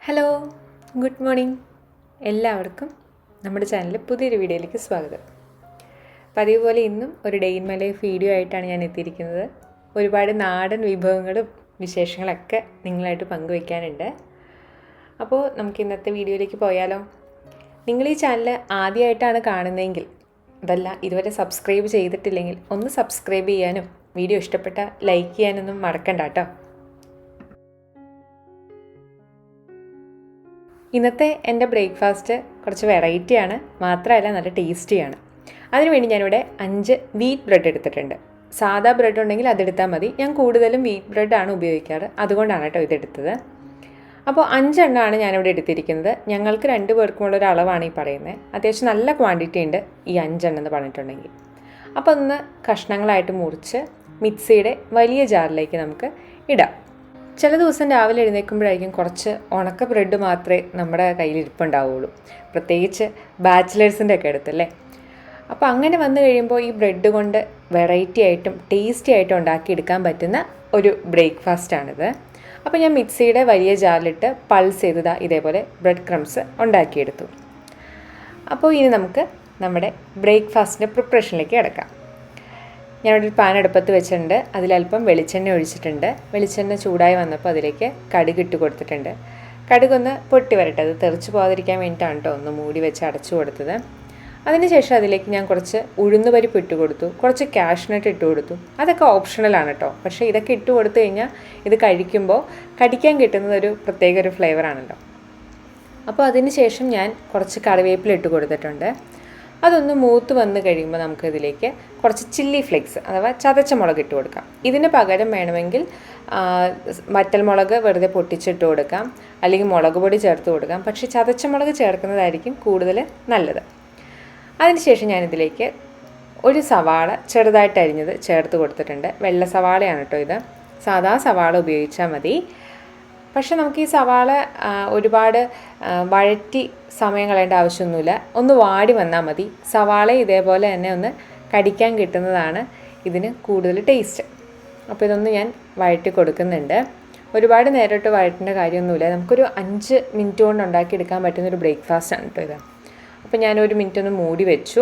Hello, good morning. എല്ലാവർക്കും നമ്മുടെ ചാനലിൽ പുതിയൊരു വീഡിയോയിലേക്ക് സ്വാഗതം. പതിവ് പോലെ ഇന്നും ഒരു day in my life video ആയിട്ടാണ് ഞാൻ എത്തിയിരിക്കുന്നത്. ഒരുപാട് നാടൻ വിഭവങ്ങളും വിശേഷങ്ങളൊക്കെ നിങ്ങളായിട്ട് പങ്കുവയ്ക്കാനുണ്ട്. അപ്പോൾ നമുക്ക് ഇന്നത്തെ വീഡിയോയിലേക്ക് പോയാലോ. നിങ്ങൾ ഈ ചാനൽ ആദ്യമായിട്ടാണ് കാണുന്നതെങ്കിൽ, അതല്ല ഇതുവരെ സബ്സ്ക്രൈബ് ചെയ്തിട്ടില്ലെങ്കിൽ ഒന്ന് സബ്സ്ക്രൈബ് ചെയ്യാനും വീഡിയോ ഇഷ്ടപ്പെട്ട ലൈക്ക് ചെയ്യാനൊന്നും മറക്കണ്ട കേട്ടോ. ഇന്നത്തെ എൻ്റെ ബ്രേക്ക്ഫാസ്റ്റ് കുറച്ച് വെറൈറ്റിയാണ്, മാത്രമല്ല നല്ല ടേസ്റ്റിയാണ്. അതിനുവേണ്ടി ഞാനിവിടെ 5 വീറ്റ് ബ്രെഡ് എടുത്തിട്ടുണ്ട്. സാധാ ബ്രെഡ് ഉണ്ടെങ്കിൽ അതെടുത്താൽ മതി. ഞാൻ കൂടുതലും വീറ്റ് ബ്രെഡാണ് ഉപയോഗിക്കാറ്, അതുകൊണ്ടാണ് കേട്ടോ ഇതെടുത്തത്. അപ്പോൾ 5 എണ്ണമാണ് ഞാനിവിടെ എടുത്തിരിക്കുന്നത്. ഞങ്ങൾക്ക് 2 പേർക്കുമുള്ളൊരു അളവാണ് ഈ പറയുന്നത്. അത്യാവശ്യം നല്ല ക്വാണ്ടിറ്റി ഉണ്ട് ഈ 5 എണ്ണം എന്ന് പറഞ്ഞിട്ടുണ്ടെങ്കിൽ. അപ്പോൾ ഒന്ന് കഷ്ണങ്ങളായിട്ട് മുറിച്ച് മിക്സിയുടെ വലിയ ജാറിലേക്ക് നമുക്ക് ഇടാം. ചില ദിവസം രാവിലെ എഴുന്നേൽക്കുമ്പോഴായിരിക്കും കുറച്ച് ഉണക്ക ബ്രെഡ് മാത്രമേ നമ്മുടെ കയ്യിൽ ഇരിപ്പുണ്ടാവുള്ളൂ, പ്രത്യേകിച്ച് ബാച്ചിലേഴ്സിൻ്റെ ഒക്കെ അടുത്തല്ലേ. അപ്പോൾ അങ്ങനെ വന്നു കഴിയുമ്പോൾ ഈ ബ്രെഡ് കൊണ്ട് വെറൈറ്റി ആയിട്ടും ടേസ്റ്റി ആയിട്ടും ഉണ്ടാക്കിയെടുക്കാൻ പറ്റുന്ന ഒരു ബ്രേക്ക്ഫാസ്റ്റാണിത്. അപ്പോൾ ഞാൻ മിക്സിയുടെ വലിയ ജാറിലിട്ട് പൾസ് ചെയ്തതാ ഇതേപോലെ ബ്രെഡ് ക്രംസ് ഉണ്ടാക്കിയെടുത്തു. അപ്പോൾ ഇനി നമുക്ക് നമ്മുടെ ബ്രേക്ക്ഫാസ്റ്റിൻ്റെ പ്രിപ്പറേഷനിലേക്ക് കിടക്കാം. ഞാനൊരു പാൻ അടുപ്പത്ത് വെച്ചിട്ടുണ്ട്. അതിലൽപ്പം വെളിച്ചെണ്ണ ഒഴിച്ചിട്ടുണ്ട്. വെളിച്ചെണ്ണ ചൂടായി വന്നപ്പോൾ അതിലേക്ക് കടുക് ഇട്ട് കൊടുത്തിട്ടുണ്ട്. കടുകൊന്ന് പൊട്ടി വരട്ടെ, അത് തെറിച്ച് പോകാതിരിക്കാൻ വേണ്ടിയിട്ടാണ് കേട്ടോ ഒന്ന് മൂടി വെച്ച് അടച്ചു കൊടുത്തത്. അതിനുശേഷം അതിലേക്ക് ഞാൻ കുറച്ച് ഉഴുന്നുപരിപ്പ് ഇട്ട് കൊടുത്തു, കുറച്ച് കാഷ്നട്ട് ഇട്ട് കൊടുത്തു. അതൊക്കെ ഓപ്ഷണലാണ് കേട്ടോ, പക്ഷേ ഇതൊക്കെ ഇട്ട് കൊടുത്തു കഴിഞ്ഞാൽ ഇത് കഴിക്കുമ്പോൾ കടിക്കാൻ കിട്ടുന്നത് ഒരു പ്രത്യേക ഒരു ഫ്ലേവറാണല്ലോ. അപ്പോൾ അതിന് ശേഷം ഞാൻ കുറച്ച് കറിവേപ്പില ഇട്ട് കൊടുത്തിട്ടുണ്ട്. അതൊന്ന് മൂത്ത് വന്ന് കഴിയുമ്പോൾ നമുക്കിതിലേക്ക് കുറച്ച് ചില്ലി ഫ്ലേക്സ് അഥവാ ചതച്ച മുളക് ഇട്ട് കൊടുക്കാം. ഇതിന് പകരം വേണമെങ്കിൽ വറ്റൽമുളക് വെറുതെ പൊട്ടിച്ചിട്ട് കൊടുക്കാം, അല്ലെങ്കിൽ മുളക് പൊടി ചേർത്ത് കൊടുക്കാം. പക്ഷേ ചതച്ച മുളക് ചേർക്കുന്നതായിരിക്കും കൂടുതൽ നല്ലത്. അതിനുശേഷം ഞാനിതിലേക്ക് ഒരു സവാള ചെറുതായിട്ട് അരിഞ്ഞത് ചേർത്ത് കൊടുത്തിട്ടുണ്ട്. വെള്ള സവാളയാണ് കേട്ടോ ഇത്, സാധാ സവാള ഉപയോഗിച്ചാൽ മതി. പക്ഷെ നമുക്ക് ഈ സവാള ഒരുപാട് വഴറ്റി സമയം കളയേണ്ട ആവശ്യമൊന്നുമില്ല, ഒന്ന് വാടി വന്നാൽ മതി. സവാള ഇതേപോലെ തന്നെ ഒന്ന് കടിക്കാൻ കിട്ടുന്നതാണ് ഇതിന് കൂടുതൽ ടേസ്റ്റ്. അപ്പോൾ ഇതൊന്ന് ഞാൻ വഴറ്റി കൊടുക്കുന്നുണ്ട്. ഒരുപാട് നേരിട്ട് വഴറ്റേണ്ട കാര്യമൊന്നുമില്ല, നമുക്കൊരു 5 മിനിറ്റ് കൊണ്ട് ഉണ്ടാക്കിയെടുക്കാൻ പറ്റുന്നൊരു ബ്രേക്ക്ഫാസ്റ്റാണ് കേട്ടോ ഇത്. അപ്പോൾ ഞാൻ 1 മിനിറ്റ് ഒന്ന് മൂടി വെച്ചു,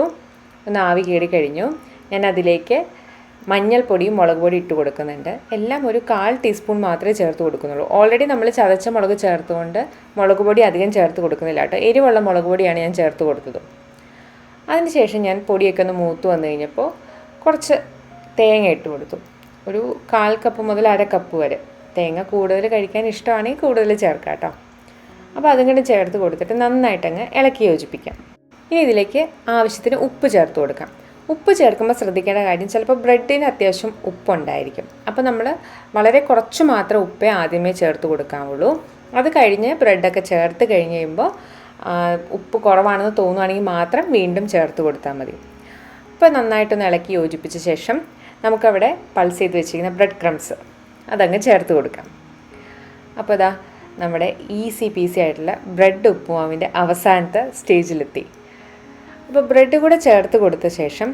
ഒന്ന് ആവി കയറി കഴിഞ്ഞു. ഞാൻ അതിലേക്ക് മഞ്ഞൾപ്പൊടിയും മുളക് പൊടി ഇട്ട് കൊടുക്കുന്നുണ്ട്. എല്ലാം ഒരു 1/4 ടീസ്പൂൺ മാത്രമേ ചേർത്ത് കൊടുക്കുന്നുള്ളൂ. ഓൾറെഡി നമ്മൾ ചതച്ച മുളക് ചേർത്തുകൊണ്ട് മുളക് പൊടി അധികം ചേർത്ത് കൊടുക്കുന്നില്ല കേട്ടോ, എരിവുള്ള മുളക് പൊടിയാണ് ഞാൻ ചേർത്ത് കൊടുത്തത്. അതിനുശേഷം ഞാൻ പൊടിയൊക്കെ ഒന്ന് മൂത്ത് വന്നു കഴിഞ്ഞപ്പോൾ കുറച്ച് തേങ്ങ ഇട്ട് കൊടുത്തു. ഒരു 1/4 കപ്പ് മുതൽ 1/2 കപ്പ് വരെ. തേങ്ങ കൂടുതൽ കഴിക്കാൻ ഇഷ്ടമാണെങ്കിൽ കൂടുതൽ ചേർക്കാം കേട്ടോ. അപ്പോൾ അതും ചേർത്ത് കൊടുത്തിട്ട് നന്നായിട്ടങ്ങ് ഇളക്കി യോജിപ്പിക്കാം. ഇനി ഇതിലേക്ക് ആവശ്യത്തിന് ഉപ്പ് ചേർത്ത് കൊടുക്കാം. ഉപ്പ് ചേർക്കുമ്പോൾ ശ്രദ്ധിക്കേണ്ട കാര്യം, ചിലപ്പോൾ ബ്രെഡിന് അത്യാവശ്യം ഉപ്പുണ്ടായിരിക്കും. അപ്പോൾ നമ്മൾ വളരെ കുറച്ച് മാത്രം ഉപ്പേ ആദ്യമേ ചേർത്ത് കൊടുക്കാവുള്ളൂ. അത് കഴിഞ്ഞ് ബ്രെഡൊക്കെ ചേർത്ത് കഴിഞ്ഞ് കഴിയുമ്പോൾ ഉപ്പ് കുറവാണെന്ന് തോന്നുകയാണെങ്കിൽ മാത്രം വീണ്ടും ചേർത്ത് കൊടുത്താൽ മതി. ഇപ്പോൾ നന്നായിട്ടൊന്ന് ഇളക്കി യോജിപ്പിച്ച ശേഷം നമുക്കവിടെ പൾസ് ചെയ്ത് വെച്ചിരിക്കുന്ന ബ്രെഡ് ക്രംസ് അതങ്ങ് ചേർത്ത് കൊടുക്കാം. അപ്പോൾ ഇതാ നമ്മുടെ ഈസി പീസി ആയിട്ടുള്ള ബ്രെഡ് ഉപ്പുമാവിൻ്റെ അവസാനത്തെ സ്റ്റേജിലെത്തി. അപ്പോൾ ബ്രെഡ് കൂടെ ചേർത്ത് കൊടുത്ത ശേഷം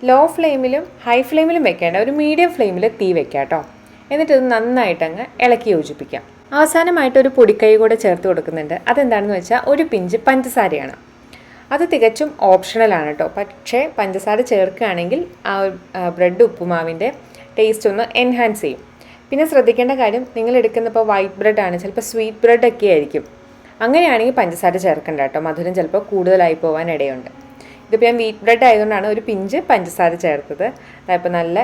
ലോ ഫ്ലെയിമിലും ഹൈ ഫ്ലെയിമിലും വെക്കേണ്ട, ഒരു മീഡിയം ഫ്ലെയിമിൽ തീ വെക്കാം കേട്ടോ. എന്നിട്ട് നന്നായിട്ടങ്ങ് ഇളക്കി യോജിപ്പിക്കാം. അവസാനമായിട്ടൊരു പൊടിക്കൈ കൂടെ ചേർത്ത് കൊടുക്കുന്നുണ്ട്. അതെന്താണെന്ന് വെച്ചാൽ ഒരു പിഞ്ച് പഞ്ചസാരയാണ്. അത് തികച്ചും ഓപ്ഷണലാണ് കേട്ടോ, പക്ഷേ പഞ്ചസാര ചേർക്കുകയാണെങ്കിൽ ആ ബ്രെഡ് ഉപ്പുമാവിൻ്റെ ടേസ്റ്റ് ഒന്ന് എൻഹാൻസ് ചെയ്യും. പിന്നെ ശ്രദ്ധിക്കേണ്ട കാര്യം, നിങ്ങൾ എടുക്കുന്ന ഇപ്പോൾ വൈറ്റ് ബ്രെഡാണ്, ചിലപ്പോൾ സ്വീറ്റ് ബ്രെഡൊക്കെ ആയിരിക്കും. അങ്ങനെയാണെങ്കിൽ പഞ്ചസാര ചേർക്കണ്ട കേട്ടോ, മധുരം ചിലപ്പോൾ കൂടുതലായി പോകാൻ ഇടയുണ്ട്. ഇതിപ്പോൾ ഞാൻ വീറ്റ് ബ്രെഡ് ആയതുകൊണ്ടാണ് ഒരു പിഞ്ച് പഞ്ചസാര ചേർത്തത്. അതിപ്പോൾ നല്ല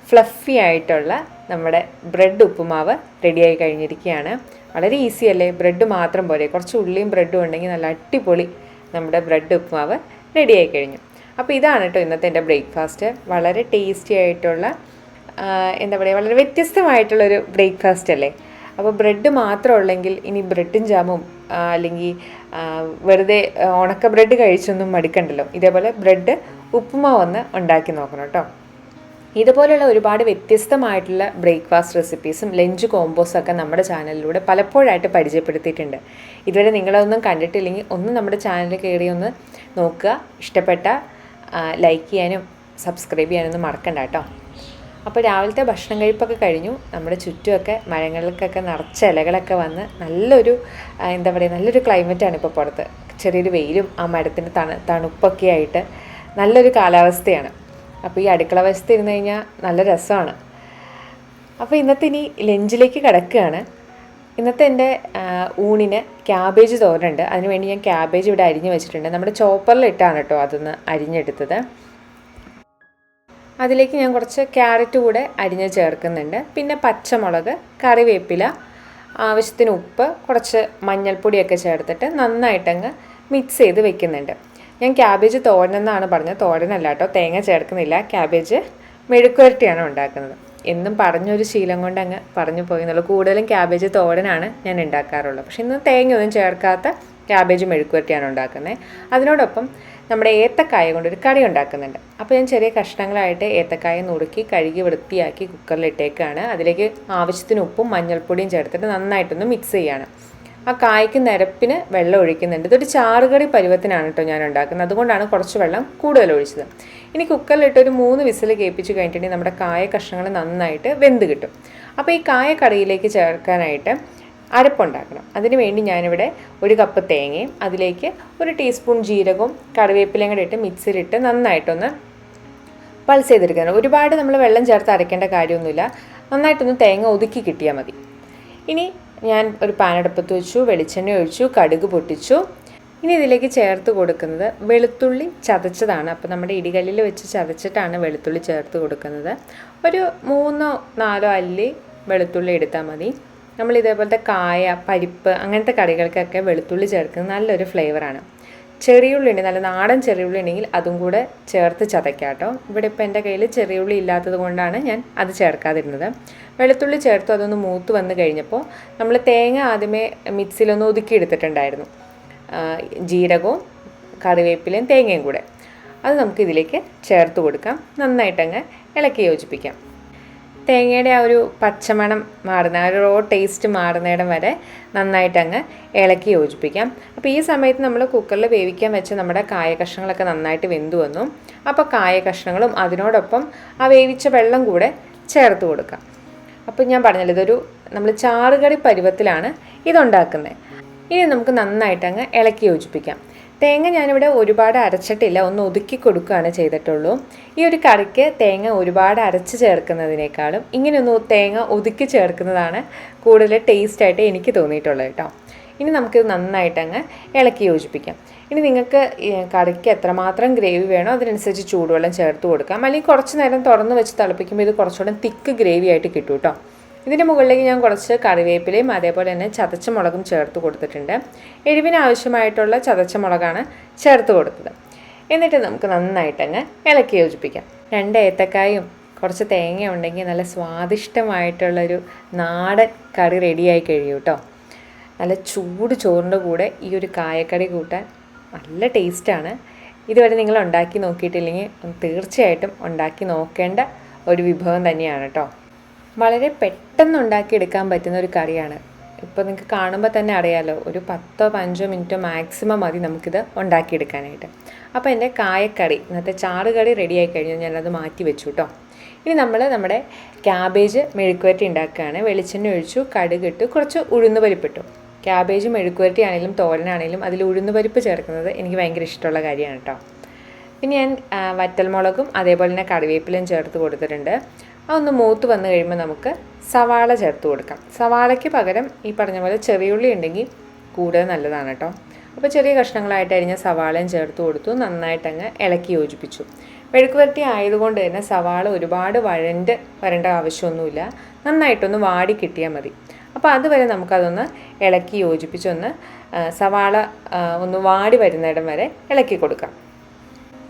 ഫ്ലഫി ആയിട്ടുള്ള നമ്മുടെ ബ്രെഡ് ഉപ്പുമാവ് റെഡിയായി കഴിഞ്ഞിരിക്കുകയാണ്. വളരെ ഈസി അല്ലേ, ബ്രെഡ് മാത്രം പോരെ, കുറച്ച് ഉള്ളിയും ബ്രെഡും ഉണ്ടെങ്കിൽ നല്ല അടിപൊളി നമ്മുടെ ബ്രെഡ് ഉപ്പുമാവ് റെഡിയായി കഴിഞ്ഞു. അപ്പോൾ ഇതാണ് കേട്ടോ ഇന്നത്തെ എൻ്റെ ബ്രേക്ക്ഫാസ്റ്റ്. വളരെ ടേസ്റ്റി ആയിട്ടുള്ള എന്താ പറയുക, വളരെ വ്യത്യസ്തമായിട്ടുള്ളൊരു ബ്രേക്ക്ഫാസ്റ്റ് അല്ലേ. അപ്പോൾ ബ്രെഡ് മാത്രം ഉള്ളെങ്കിൽ ഇനി ബ്രെഡും ജാമും അല്ലെങ്കിൽ വെറുതെ ഉണക്ക ബ്രെഡ് കഴിച്ചൊന്നും മടുക്കണ്ടല്ലോ. ഇതേപോലെ ബ്രെഡ് ഉപ്പുമാവ് ഒന്ന് ഉണ്ടാക്കി നോക്കണം കേട്ടോ. ഇതുപോലെയുള്ള ഒരുപാട് വ്യത്യസ്തമായിട്ടുള്ള ബ്രേക്ക്ഫാസ്റ്റ് റെസിപ്പീസും ലഞ്ച് കോമ്പോസൊക്കെ നമ്മുടെ ചാനലിലൂടെ പലപ്പോഴായിട്ട് പരിചയപ്പെടുത്തിയിട്ടുണ്ട്. ഇതുവരെ നിങ്ങളതൊന്നും കണ്ടിട്ടില്ലെങ്കിൽ ഒന്ന് നമ്മുടെ ചാനലിൽ കയറി ഒന്ന് നോക്കുക. ഇഷ്ടപ്പെട്ട ലൈക്ക് ചെയ്യാനും സബ്സ്ക്രൈബ് ചെയ്യാനൊന്നും മറക്കണ്ട കേട്ടോ. അപ്പോൾ രാവിലത്തെ ഭക്ഷണം കഴിപ്പൊക്കെ കഴിഞ്ഞു. നമ്മുടെ ചുറ്റുമൊക്കെ മരങ്ങൾക്കൊക്കെ നിറച്ച ഇലകളൊക്കെ വന്ന് നല്ലൊരു എന്താ പറയുക, നല്ലൊരു ക്ലൈമറ്റാണ് ഇപ്പോൾ പുറത്ത്. ചെറിയൊരു വെയിലും ആ മരത്തിൻ്റെ തണുപ്പൊക്കെ ആയിട്ട് നല്ലൊരു കാലാവസ്ഥയാണ്. അപ്പോൾ ഈ അടുക്കള വശത്ത് ഇരുന്ന് കഴിഞ്ഞാൽ നല്ല രസമാണ്. അപ്പോൾ ഇന്നത്തെ ഇനി ലഞ്ചിലേക്ക് കിടക്കുകയാണ്. ഇന്നത്തെ എൻ്റെ ഊണിന് ക്യാബേജ് തോരനുണ്ട്. അതിനുവേണ്ടി ഞാൻ ക്യാബേജ് ഇവിടെ അരിഞ്ഞ് വെച്ചിട്ടുണ്ട്. നമ്മുടെ ചോപ്പറിലിട്ടാണ് കേട്ടോ അതൊന്ന് അരിഞ്ഞെടുത്തത്. അതിലേക്ക് ഞാൻ കുറച്ച് ക്യാരറ്റ് കൂടെ അരിഞ്ഞ് ചേർക്കുന്നുണ്ട്. പിന്നെ പച്ചമുളക്, കറിവേപ്പില, ആവശ്യത്തിന് ഉപ്പ്, കുറച്ച് മഞ്ഞൾപ്പൊടിയൊക്കെ ചേർത്തിട്ട് നന്നായിട്ടങ്ങ് മിക്സ് ചെയ്ത് വെക്കുന്നുണ്ട്. ഞാൻ ക്യാബേജ് തോരനെന്നാണ് പറഞ്ഞത്, തോരനല്ല കേട്ടോ, തേങ്ങ ചേർക്കുന്നില്ല. ക്യാബേജ് മെഴുക്കുവരട്ടിയാണ് ഉണ്ടാക്കുന്നത്. എന്നും പറഞ്ഞൊരു ശീലം കൊണ്ട് അങ്ങ് പറഞ്ഞു പോയെന്നുള്ളൂ. കൂടുതലും ക്യാബേജ് തോരനാണ് ഞാൻ ഉണ്ടാക്കാറുള്ളത്. പക്ഷെ ഇന്ന് തേങ്ങയൊന്നും ചേർക്കാത്ത ക്യാബേജ് മെഴുക്കുവരട്ടിയാണ് ഉണ്ടാക്കുന്നത്. അതിനോടൊപ്പം നമ്മുടെ ഏത്തക്കായ കൊണ്ടൊരു കറി ഉണ്ടാക്കുന്നുണ്ട്. അപ്പോൾ ഞാൻ ചെറിയ കഷ്ണങ്ങളായിട്ട് ഏത്തക്കായ നുറുക്കി കഴുകി വൃത്തിയാക്കി കുക്കറിലിട്ടേക്കാണ്. അതിലേക്ക് ആവശ്യത്തിന് ഉപ്പും മഞ്ഞൾപ്പൊടിയും ചേർത്തിട്ട് നന്നായിട്ടൊന്ന് മിക്സ് ചെയ്യാണ്. ആ കായ്ക്ക് നിരപ്പിന് വെള്ളം ഒഴിക്കുന്നുണ്ട്. ഇതൊരു ചാറുകറി പരുവത്തിനാണ് കേട്ടോ ഞാൻ ഉണ്ടാക്കുന്നത്. അതുകൊണ്ടാണ് കുറച്ച് വെള്ളം കൂടുതൽ ഒഴിച്ചത്. ഇനി കുക്കറിലിട്ട് ഒരു 3 വിസിൽ കേൾപ്പിച്ച് കഴിഞ്ഞിട്ടുണ്ടെങ്കിൽ നമ്മുടെ കായ കഷ്ണങ്ങൾ നന്നായിട്ട് വെന്ത് കിട്ടും. അപ്പോൾ ഈ കായ കറിയിലേക്ക് ചേർക്കാനായിട്ട് അരപ്പുണ്ടാക്കണം. അതിന് വേണ്ടി ഞാനിവിടെ 1 കപ്പ് തേങ്ങയും അതിലേക്ക് 1 ടീസ്പൂൺ ജീരകവും കറിവേപ്പിലയും കൂടെ ഇട്ട് മിക്സിയിലിട്ട് നന്നായിട്ടൊന്ന് പൾസ് ചെയ്തെടുക്കണം. ഒരുപാട് നമ്മൾ വെള്ളം ചേർത്ത് അരയ്ക്കേണ്ട കാര്യമൊന്നുമില്ല. നന്നായിട്ടൊന്ന് തേങ്ങ ഒതുക്കി കിട്ടിയാൽ മതി. ഇനി ഞാൻ ഒരു പാനടുപ്പത്ത് വെച്ചു, വെളിച്ചെണ്ണ ഒഴിച്ചു, കടുക് പൊട്ടിച്ചു. ഇനി ഇതിലേക്ക് ചേർത്ത് കൊടുക്കുന്നത് വെളുത്തുള്ളി ചതച്ചതാണ്. അപ്പോൾ നമ്മുടെ ഇടികല്ലിൽ വെച്ച് ചതച്ചിട്ടാണ് വെളുത്തുള്ളി ചേർത്ത് കൊടുക്കുന്നത്. ഒരു 3-4 അല്ലി വെളുത്തുള്ളി എടുത്താൽ മതി. നമ്മൾ ഇതേപോലത്തെ കായ, പരിപ്പ് അങ്ങനത്തെ കറികൾക്കൊക്കെ വെളുത്തുള്ളി ചേർക്കുന്നത് നല്ലൊരു ഫ്ലേവറാണ്. ചെറിയുള്ളി ഉണ്ട്, നല്ല നാടൻ ചെറിയുള്ളി ഉണ്ടെങ്കിൽ അതും കൂടെ ചേർത്ത് ചതയ്ക്കാം കേട്ടോ. ഇവിടെ ഇപ്പോൾ എൻ്റെ കയ്യിൽ ചെറിയുള്ളി ഇല്ലാത്തത് കൊണ്ടാണ് ഞാൻ അത് ചേർക്കാതിരുന്നത്. വെളുത്തുള്ളി ചേർത്ത് അതൊന്ന് മൂത്ത് വന്ന് കഴിഞ്ഞപ്പോൾ നമ്മൾ തേങ്ങ ആദ്യമേ മിക്സിയിലൊന്ന് ഒതുക്കിയെടുത്തിട്ടുണ്ടായിരുന്നു. ജീരകവും കറിവേപ്പിലയും തേങ്ങയും കൂടെ അത് നമുക്ക് ഇതിലേക്ക് ചേർത്ത് കൊടുക്കാം. നന്നായിട്ടങ്ങ് ഇളക്കി യോജിപ്പിക്കാം. തേങ്ങയുടെ ആ ഒരു പച്ചമണം മാറുന്ന, ആ ഒരു റോ ടേസ്റ്റ് മാറുന്നിടം വരെ നന്നായിട്ടങ്ങ് ഇളക്കി യോജിപ്പിക്കാം. അപ്പോൾ ഈ സമയത്ത് നമ്മൾ കുക്കറിൽ വേവിക്കാൻ വെച്ച് നമ്മുടെ കായ കഷ്ണങ്ങളൊക്കെ നന്നായിട്ട് വെന്തു വന്നു. അപ്പോൾ കായ കഷ്ണങ്ങളും അതിനോടൊപ്പം ആ വേവിച്ച വെള്ളം കൂടെ ചേർത്ത് കൊടുക്കാം. അപ്പോൾ ഞാൻ പറഞ്ഞല്ലോ, ഇതൊരു നമ്മൾ ചാറുകറി പരുവത്തിലാണ് ഇതുണ്ടാക്കുന്നത്. ഇനി നമുക്ക് നന്നായിട്ടങ്ങ് ഇളക്കി യോജിപ്പിക്കാം. തേങ്ങ ഞാനിവിടെ ഒരുപാട് അരച്ചിട്ടില്ല, ഒന്ന് ഒതുക്കി കൊടുക്കുകയാണ് ചെയ്തിട്ടുള്ളൂ. ഈ ഒരു കറിക്ക് തേങ്ങ ഒരുപാട് അരച്ച് ചേർക്കുന്നതിനേക്കാളും ഇങ്ങനെയൊന്ന് തേങ്ങ ഒതുക്കി ചേർക്കുന്നതാണ് കൂടുതൽ ടേസ്റ്റായിട്ട് എനിക്ക് തോന്നിയിട്ടുള്ളത് കേട്ടോ. ഇനി നമുക്കിത് നന്നായിട്ടങ്ങ് ഇളക്കി യോജിപ്പിക്കാം. ഇനി നിങ്ങൾക്ക് കറിക്ക് എത്രമാത്രം ഗ്രേവി വേണോ അതിനനുസരിച്ച് ചൂടുവെള്ളം ചേർത്ത് കൊടുക്കാം. അല്ലെങ്കിൽ കുറച്ച് നേരം തുറന്ന് വെച്ച് തിളപ്പിക്കുമ്പോൾ ഇത് കുറച്ചുകൂടെ തിക്ക് ഗ്രേവി ആയിട്ട് കിട്ടും കേട്ടോ. ഇതിൻ്റെ മുകളിലേക്ക് ഞാൻ കുറച്ച് കറിവേപ്പിലയും അതേപോലെ തന്നെ ചതച്ച മുളകും ചേർത്ത് കൊടുത്തിട്ടുണ്ട്. എരിവിന് ആവശ്യമായിട്ടുള്ള ചതച്ച മുളകാണ് ചേർത്ത് കൊടുത്തത്. എന്നിട്ട് നമുക്ക് നന്നായിട്ടങ്ങ് ഇളക്കി യോജിപ്പിക്കാം. 2 ഏത്തക്കായും കുറച്ച് തേങ്ങ ഉണ്ടെങ്കിൽ നല്ല സ്വാദിഷ്ടമായിട്ടുള്ളൊരു നാടൻ കറി റെഡിയായി കഴിയും കേട്ടോ. നല്ല ചൂട് ചോറിൻ്റെ കൂടെ ഈ ഒരു കായക്കറി കൂട്ടാൻ നല്ല ടേസ്റ്റാണ്. ഇതുവരെ നിങ്ങൾ ഉണ്ടാക്കി നോക്കിയിട്ടില്ലെങ്കിൽ തീർച്ചയായിട്ടും ഉണ്ടാക്കി നോക്കേണ്ട ഒരു വിഭവം തന്നെയാണ് കേട്ടോ. വളരെ പെട്ടെന്ന് ഉണ്ടാക്കിയെടുക്കാൻ പറ്റുന്ന ഒരു കറിയാണ്. ഇപ്പോൾ നിങ്ങൾക്ക് കാണുമ്പോൾ തന്നെ അറിയാമല്ലോ, ഒരു 10-15 മിനിറ്റ് മാക്സിമം മതി നമുക്കിത് ഉണ്ടാക്കിയെടുക്കാനായിട്ട്. അപ്പോൾ എൻ്റെ കായക്കറി, ഇന്നത്തെ ചാറുകറി റെഡിയായി കഴിഞ്ഞാൽ ഞാനത് മാറ്റി വെച്ചു കേട്ടോ. ഇനി നമ്മുടെ ക്യാബേജ് മെഴുക്കുവരട്ടി ഉണ്ടാക്കുകയാണ്. വെളിച്ചെണ്ണ ഒഴിച്ചു, കടുകിട്ടു, കുറച്ച് ഉഴുന്ന് പരിപ്പിട്ടു. ക്യാബേജ് മെഴുക്കുവരട്ടി ആണെങ്കിലും തോരനാണെങ്കിലും അതിൽ ഉഴുന്ന് പരിപ്പ് ചേർക്കുന്നത് എനിക്ക് ഭയങ്കര ഇഷ്ടമുള്ള കാര്യമാണ് കേട്ടോ. പിന്നെ ഞാൻ വറ്റൽമുളകും അതേപോലെ തന്നെ കറിവേപ്പിലയും ചേർത്ത് കൊടുത്തിട്ടുണ്ട്. അതൊന്ന് മൂത്ത് വന്ന് കഴിയുമ്പോൾ നമുക്ക് സവാള ചേർത്ത് കൊടുക്കാം. സവാളയ്ക്ക് പകരം ഈ പറഞ്ഞ പോലെ ചെറിയുള്ളി ഉണ്ടെങ്കിൽ കൂടുതൽ നല്ലതാണ് കേട്ടോ. അപ്പോൾ ചെറിയ കഷ്ണങ്ങളായിട്ട് അരിഞ്ഞ സവാളയും ചേർത്ത് കൊടുത്തു. നന്നായിട്ടങ്ങ് ഇളക്കി യോജിപ്പിച്ചു. മെഴുക്കുവരട്ടി ആയതുകൊണ്ട് തന്നെ സവാള ഒരുപാട് വരേണ്ട ആവശ്യമൊന്നുമില്ല. നന്നായിട്ടൊന്ന് വാടി കിട്ടിയാൽ മതി. അപ്പോൾ അതുവരെ നമുക്കതൊന്ന് ഇളക്കി യോജിപ്പിച്ചൊന്ന് സവാള ഒന്ന് വാടി വരുന്നിടം വരെ ഇളക്കി കൊടുക്കാം.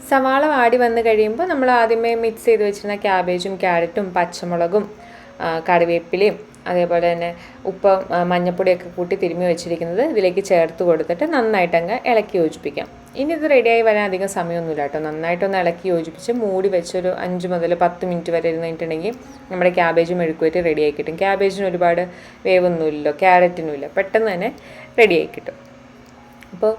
സവാള വാടി വന്ന് കഴിയുമ്പോൾ നമ്മൾ ആദ്യമേ മിക്സ് ചെയ്ത് വെച്ചിരുന്ന ക്യാബേജും ക്യാരറ്റും പച്ചമുളകും കറിവേപ്പിലയും അതേപോലെ തന്നെ ഉപ്പ് മഞ്ഞൾപ്പൊടിയൊക്കെ കൂട്ടി തിരുമ്മി വെച്ചിരിക്കുന്നത് ഇതിലേക്ക് ചേർത്ത് കൊടുത്തിട്ട് നന്നായിട്ടങ്ങ് ഇളക്കി യോജിപ്പിക്കാം. ഇനി ഇത് റെഡിയായി വരാൻ അധികം സമയമൊന്നുമില്ല കേട്ടോ. നന്നായിട്ടൊന്ന് ഇളക്കി യോജിപ്പിച്ച് മൂടി വെച്ചൊരു 5 മുതൽ 10 മിനിറ്റ് വരെ ഇരുന്നിട്ടുണ്ടെങ്കിൽ നമ്മുടെ ക്യാബേജും മെഴുക്കുവരട്ടി റെഡിയായി കിട്ടും. ക്യാബേജിന് ഒരുപാട് വേവൊന്നുമില്ലല്ലോ, ക്യാരറ്റിനുമില്ല, പെട്ടെന്ന് തന്നെ റെഡിയായി കിട്ടും. അപ്പോൾ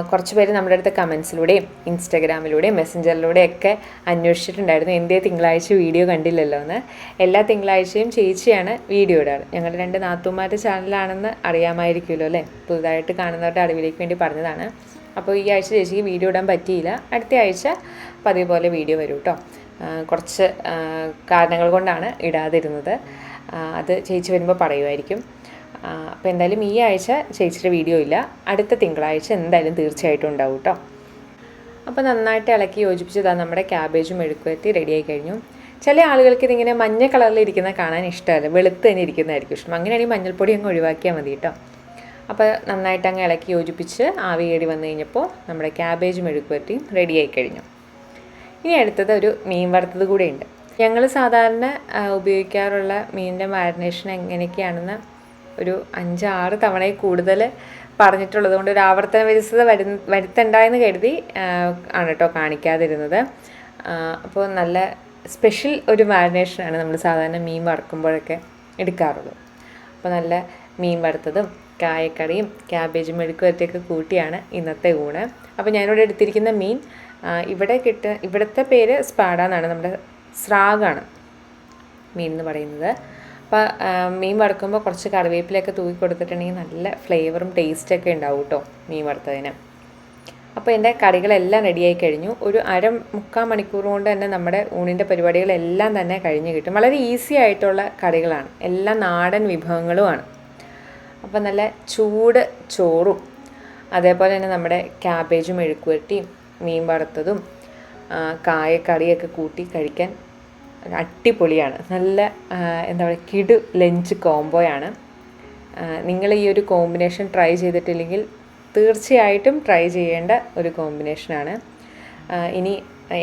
കുറച്ച് പേര് നമ്മുടെ അടുത്ത് കമൻസിലൂടെയും ഇൻസ്റ്റാഗ്രാമിലൂടെയും മെസ്സഞ്ചറിലൂടെയൊക്കെ അന്വേഷിച്ചിട്ടുണ്ടായിരുന്നു എന്തേ തിങ്കളാഴ്ച വീഡിയോ കണ്ടില്ലല്ലോ എന്ന്. എല്ലാ തിങ്കളാഴ്ചയും ചേച്ചിയാണ് വീഡിയോ ഇടാറ്. ഞങ്ങളുടെ 2 നാത്തൂന്മാരുടെ ചാനലാണെന്ന് അറിയാമായിരിക്കുമല്ലോ അല്ലേ, പുതുതായിട്ട് കാണുന്നവരുടെ അറിവിലേക്ക് വേണ്ടി പറഞ്ഞതാണ്. അപ്പോൾ ഈ ആഴ്ച ചേച്ചിക്ക് വീഡിയോ ഇടാൻ പറ്റിയില്ല. അടുത്ത ആഴ്ച പതിവ് പോലെ വീഡിയോ വരും കേട്ടോ. കുറച്ച് കാരണങ്ങൾ കൊണ്ടാണ് ഇടാതിരുന്നത്. അത് ചേച്ചി വരുമ്പോൾ പറയുമായിരിക്കും. അപ്പോൾ എന്തായാലും ഈ ആഴ്ച ചേച്ചിയുടെ വീഡിയോ ഇല്ല. അടുത്ത തിങ്കളാഴ്ച എന്തായാലും തീർച്ചയായിട്ടും ഉണ്ടാവും കേട്ടോ. അപ്പോൾ നന്നായിട്ട് ഇളക്കി യോജിപ്പിച്ചതാണ് നമ്മുടെ ക്യാബേജും മെഴുക്കുവരട്ടി റെഡിയായി കഴിഞ്ഞു. ചില ആളുകൾക്ക് ഇതിങ്ങനെ മഞ്ഞ കളറിൽ ഇരിക്കുന്ന കാണാൻ ഇഷ്ടമല്ല, വെളുത്ത് തന്നെ ഇരിക്കുന്നതായിരിക്കും ഇഷ്ടം. അങ്ങനെയാണെങ്കിൽ മഞ്ഞൾപ്പൊടി അങ്ങ് ഒഴിവാക്കിയാൽ മതി കേട്ടോ. അപ്പോൾ നന്നായിട്ട് അങ്ങ് ഇളക്കി യോജിപ്പിച്ച് ആവി കയറി വന്നു കഴിഞ്ഞപ്പോൾ നമ്മുടെ ക്യാബേജ് മെഴുക്കുവരട്ടിയും റെഡിയായി കഴിഞ്ഞു. ഇനി അടുത്തത് ഒരു മീൻ വറുത്തത് കൂടെ ഉണ്ട്. ഞങ്ങൾ സാധാരണ ഉപയോഗിക്കാറുള്ള മീനിൻ്റെ മാരിനേഷൻ എങ്ങനെയൊക്കെയാണെന്ന് ഒരു 5-6 തവണയിൽ കൂടുതൽ പറഞ്ഞിട്ടുള്ളത് കൊണ്ട് ഒരു ആവർത്തന വിരസത വരുത്തണ്ടെന്ന് കരുതി ആണ് കേട്ടോ കാണിക്കാതിരുന്നത്. അപ്പോൾ നല്ല സ്പെഷ്യൽ ഒരു മാരിനേഷനാണ് നമ്മൾ സാധാരണ മീൻ വറുക്കുമ്പോഴൊക്കെ എടുക്കാറുള്ളത്. അപ്പോൾ നല്ല മീൻ വറുത്തതും കായക്കറിയും ക്യാബേജും മെഴുക്കുവരട്ടിയൊക്കെ കൂട്ടിയാണ് ഇന്നത്തെ ഊണ്. അപ്പോൾ ഞാനിവിടെ എടുത്തിരിക്കുന്ന മീൻ ഇവിടുത്തെ പേര് സ്പാഡ എന്നാണ്, നമ്മുടെ സ്രാഗാണ് മീൻ എന്ന് പറയുന്നത്. അപ്പോൾ മീൻ വറുക്കുമ്പോൾ കുറച്ച് കറിവേപ്പിലൊക്കെ തൂക്കി കൊടുത്തിട്ടുണ്ടെങ്കിൽ നല്ല ഫ്ലേവറും ടേസ്റ്റൊക്കെ ഉണ്ടാവും കേട്ടോ മീൻ വറുത്തതിന്. അപ്പോൾ എൻ്റെ കറികളെല്ലാം റെഡിയായി കഴിഞ്ഞു. ഒരു 3/4 മണിക്കൂർ കൊണ്ട് തന്നെ നമ്മുടെ ഊണിൻ്റെ പരിപാടികളെല്ലാം തന്നെ കഴിഞ്ഞ് കിട്ടും. വളരെ ഈസി ആയിട്ടുള്ള കറികളാണ്, എല്ലാം നാടൻ വിഭവങ്ങളുമാണ്. അപ്പോൾ നല്ല ചൂട് ചോറും അതേപോലെ തന്നെ നമ്മുടെ ക്യാബേജും മെഴുക്കുവരട്ടിയും മീൻ വറുത്തതും കായക്കറിയൊക്കെ കൂട്ടി കഴിക്കാൻ അടിപൊളിയാണ്. നല്ല എന്താ പറയുക, കിടു ലഞ്ച് കോംബോയാണ്. നിങ്ങൾ ഈ ഒരു കോമ്പിനേഷൻ ട്രൈ ചെയ്തിട്ടില്ലെങ്കിൽ തീർച്ചയായിട്ടും ട്രൈ ചെയ്യേണ്ട ഒരു കോമ്പിനേഷനാണ്. ഇനി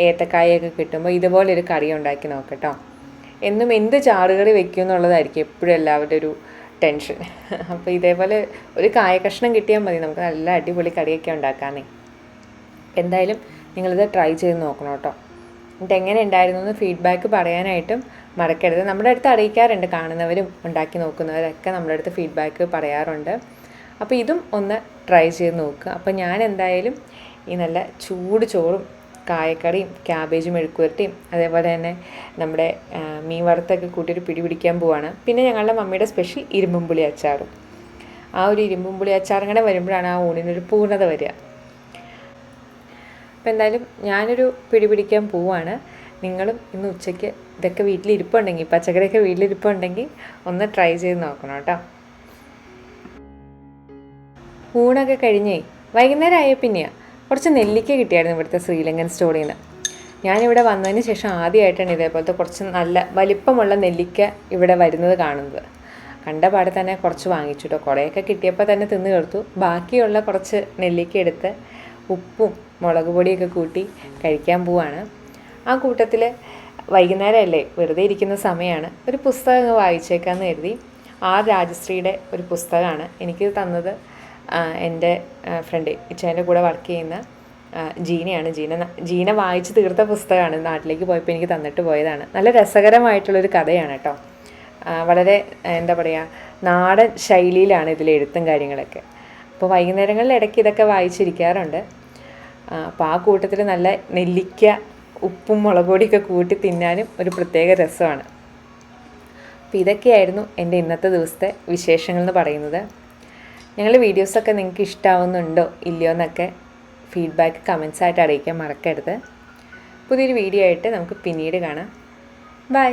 ഏത്തക്കായൊക്കെ കിട്ടുമ്പോൾ ഇതുപോലൊരു കറി ഉണ്ടാക്കി നോക്കട്ടോ. എന്നും എന്ത് ചാറുകറി വെക്കും എന്നുള്ളതായിരിക്കും എപ്പോഴും എല്ലാവരുടെ ഒരു ടെൻഷൻ. അപ്പോൾ ഇതേപോലെ ഒരു കായ കഷ്ണം കിട്ടിയാൽ മതി, നമുക്ക് നല്ല അടിപൊളി കറിയൊക്കെ ഉണ്ടാക്കാനേ. എന്തായാലും നിങ്ങളിത് ട്രൈ ചെയ്ത് നോക്കണം കേട്ടോ. എന്നിട്ട് എങ്ങനെ ഉണ്ടായിരുന്നു എന്ന് ഫീഡ്ബാക്ക് പറയാനായിട്ടും മറക്കരുത്. നമ്മുടെ അടുത്ത് അറിയിക്കാറുണ്ട്, കാണുന്നവരും ഉണ്ടാക്കി നോക്കുന്നവരൊക്കെ നമ്മുടെ അടുത്ത് ഫീഡ്ബാക്ക് പറയാറുണ്ട്. അപ്പോൾ ഇതും ഒന്ന് ട്രൈ ചെയ്ത് നോക്കുക. അപ്പോൾ ഞാൻ എന്തായാലും ഈ നല്ല ചൂട് ചോറും കായക്കറിയും ക്യാബേജും മെഴുക്കുവരട്ടിയും അതേപോലെ തന്നെ നമ്മുടെ മീൻ വറുത്തൊക്കെ കൂട്ടിയൊരു പിടി പിടിക്കാൻ പോവാണ്. പിന്നെ ഞങ്ങളുടെ മമ്മിയുടെ സ്പെഷ്യൽ ഇരുമ്പും പുളി അച്ചാറും. ആ ഒരു ഇരുമ്പും പുളി അച്ചാറും കൂടെ വരുമ്പോഴാണ് ആ ഊണിനൊരു പൂർണ്ണത വരിക. അപ്പോൾ എന്തായാലും ഞാനൊരു പിടി പിടിക്കാൻ പോവാണ്. നിങ്ങളും ഇന്ന് ഉച്ചയ്ക്ക് ഇതൊക്കെ വീട്ടിലിരിപ്പുണ്ടെങ്കിൽ, പച്ചക്കറിയൊക്കെ വീട്ടിലിരിപ്പുണ്ടെങ്കിൽ ഒന്ന് ട്രൈ ചെയ്ത് നോക്കണം കേട്ടോ. ഊണൊക്കെ കഴിഞ്ഞേ വൈകുന്നേരം ആയ പിന്നെയാണ് കുറച്ച് നെല്ലിക്ക കിട്ടിയായിരുന്നു ഇവിടുത്തെ ശ്രീലങ്കൻ സ്റ്റോറിൽ നിന്ന്. ഞാനിവിടെ വന്നതിന് ശേഷം ആദ്യമായിട്ടാണ് ഇതേപോലത്തെ കുറച്ച് നല്ല വലിപ്പമുള്ള നെല്ലിക്ക ഇവിടെ വരുന്നത് കാണുന്നത്. കണ്ട പാടെ തന്നെ കുറച്ച് വാങ്ങിച്ചു കേട്ടോ. കുറേയൊക്കെ കിട്ടിയപ്പോൾ തന്നെ തിന്ന് തീർത്തു. ബാക്കിയുള്ള കുറച്ച് നെല്ലിക്ക എടുത്ത് ഉപ്പും മുളക് പൊടിയൊക്കെ കൂട്ടി കഴിക്കാൻ പോവാണ്. ആ കൂട്ടത്തിൽ വൈകുന്നേരമല്ലേ, വെറുതെ ഇരിക്കുന്ന സമയമാണ്, ഒരു പുസ്തകം വായിച്ചേക്കാമെന്ന് കരുതി. രാജശ്രീയുടെ ഒരു പുസ്തകമാണ് എനിക്ക് തന്നത്. എൻ്റെ ഫ്രണ്ട് ഇച്ചേൻ്റെ കൂടെ വർക്ക് ചെയ്യുന്ന ജീനയാണ്. ജീന വായിച്ച് തീർത്ത പുസ്തകമാണ്. നാട്ടിലേക്ക് പോയപ്പോൾ എനിക്ക് തന്നിട്ട് പോയതാണ്. നല്ല രസകരമായിട്ടുള്ളൊരു കഥയാണ് കേട്ടോ. വളരെ എന്താ പറയുക, നാടൻ ശൈലിയിലാണ് ഇതിലെ എഴുത്തും കാര്യങ്ങളൊക്കെ. അപ്പോൾ വൈകുന്നേരങ്ങളിൽ ഇടയ്ക്ക് ഇതൊക്കെ വായിച്ചിരിക്കാറുണ്ട്. അപ്പോൾ ആ കൂട്ടത്തിൽ നല്ല നെല്ലിക്ക ഉപ്പും മുളക് പൊടിയൊക്കെ കൂട്ടി തിന്നാനും ഒരു പ്രത്യേക രസമാണ്. അപ്പോൾ ഇതൊക്കെയായിരുന്നു എൻ്റെ ഇന്നത്തെ ദിവസത്തെ വിശേഷങ്ങൾ എന്ന് പറയുന്നത്. ഞങ്ങളുടെ വീഡിയോസൊക്കെ നിങ്ങൾക്ക് ഇഷ്ടമാവുന്നുണ്ടോ ഇല്ലയോ എന്നൊക്കെ ഫീഡ്ബാക്ക് കമൻസായിട്ട് അറിയിക്കാൻ മറക്കരുത്. പുതിയൊരു വീഡിയോ ആയിട്ട് നമുക്ക് പിന്നീട് കാണാം. ബൈ.